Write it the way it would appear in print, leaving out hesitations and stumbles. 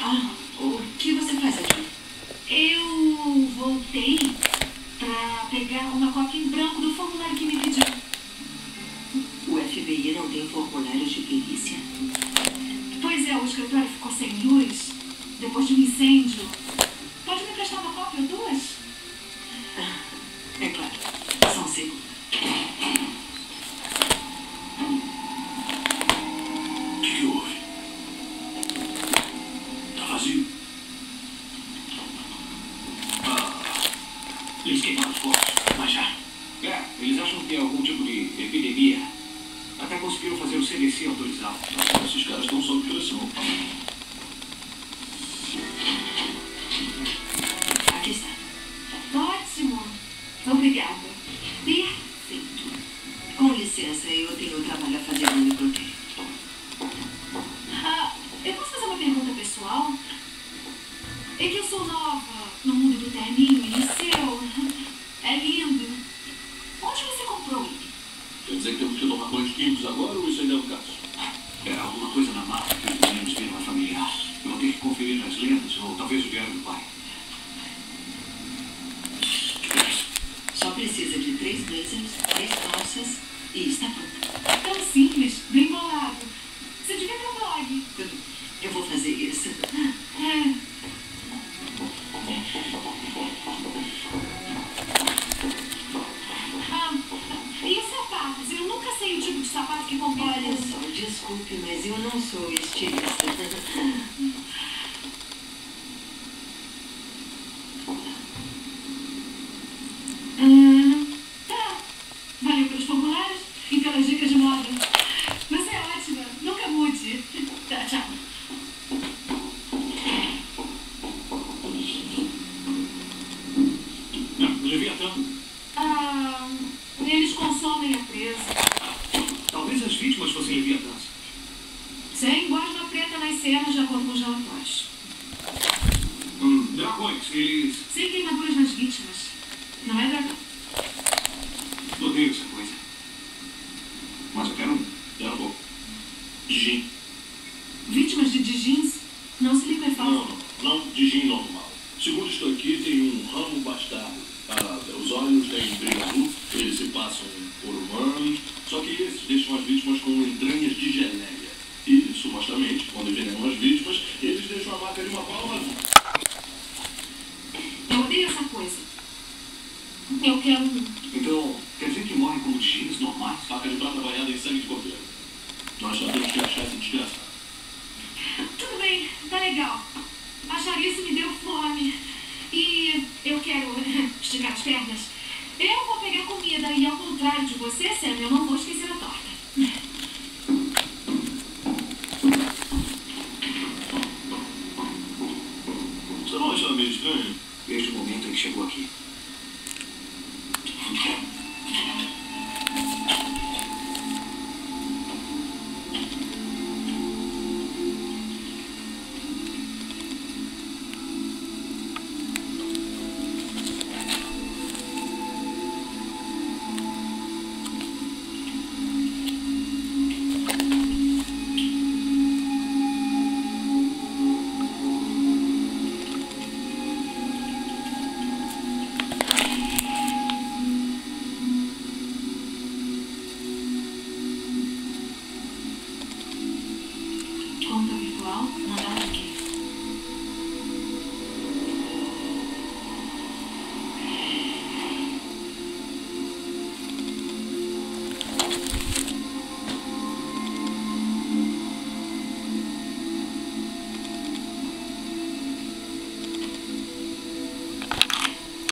Ah, o que você faz aqui? Eu voltei pra pegar uma cópia em branco do formulário que me pediu. O FBI não tem formulários de perícia? Pois é, o escritório ficou sem luz depois de um incêndio. Pode me emprestar uma cópia ou duas? É claro. Só um segundo. O que houve? Tá vazio? Eles queimaram os corpos, mas já. Eles acham que é algum tipo de epidemia. Até conseguiram fazer o CDC autorizar. Esses caras estão sob pressão. Aqui está. Ótimo. Obrigada. Perfeito. Com licença, eu tenho trabalho a fazer no microtério. Eu posso fazer uma pergunta pessoal? É que eu sou nova no mundo do terninho e o seu é lindo. Onde você comprou ele? Quer dizer que temos que tomar banhos químicos agora ou isso ainda é o caso? É alguma coisa na mata que os meninos viram a familiar. Eu vou ter que conferir as lendas ou talvez o diário do pai. Só precisa de 3 blazers, 3 calças e está pronto. Tão simples, bem bolado. Você devia ter um blog. Eu vou fazer isso. E os sapatos? Eu nunca sei o tipo de sapato que combina. Olha só, desculpe, mas eu não sou estilista. Tá. Valeu pelos formulários e pelas dicas de moda. Você é ótima. Nunca mude. Tá, tchau. Leviatã. Eles consomem a presa. Talvez as vítimas fossem leviatãs. Sem gosma preta nas cenas de acordo com os relatórios. Dragões, eles... Sem queimaduras nas vítimas. Não é dragão. Odeio essa coisa. Mas eu quero um. Quero um pouco. De gin. Vítimas de jeans não se liquefazem. Não de gin normal. Segundo estou aqui, tem um ramo bastardo. Os olhos têm brilho azul, eles se passam por humanos, só que esses deixam as vítimas com entranhas de geleia. E, supostamente, quando envenenam as vítimas, eles deixam a marca de uma palma azul. Eu odeio essa coisa. Eu quero um. Então, quer dizer que morrem como jeans normais? Faca de prata banhada em sangue de cordeiro. Nós só temos que achar esse desgraçado. Tudo bem, tá legal. Achar isso me deu fome. E eu quero esticar as pernas. Eu vou pegar comida e, ao contrário de você, Sam, eu não vou esquecer a torta. Você não acha meio estranho? Desde o momento em que chegou aqui.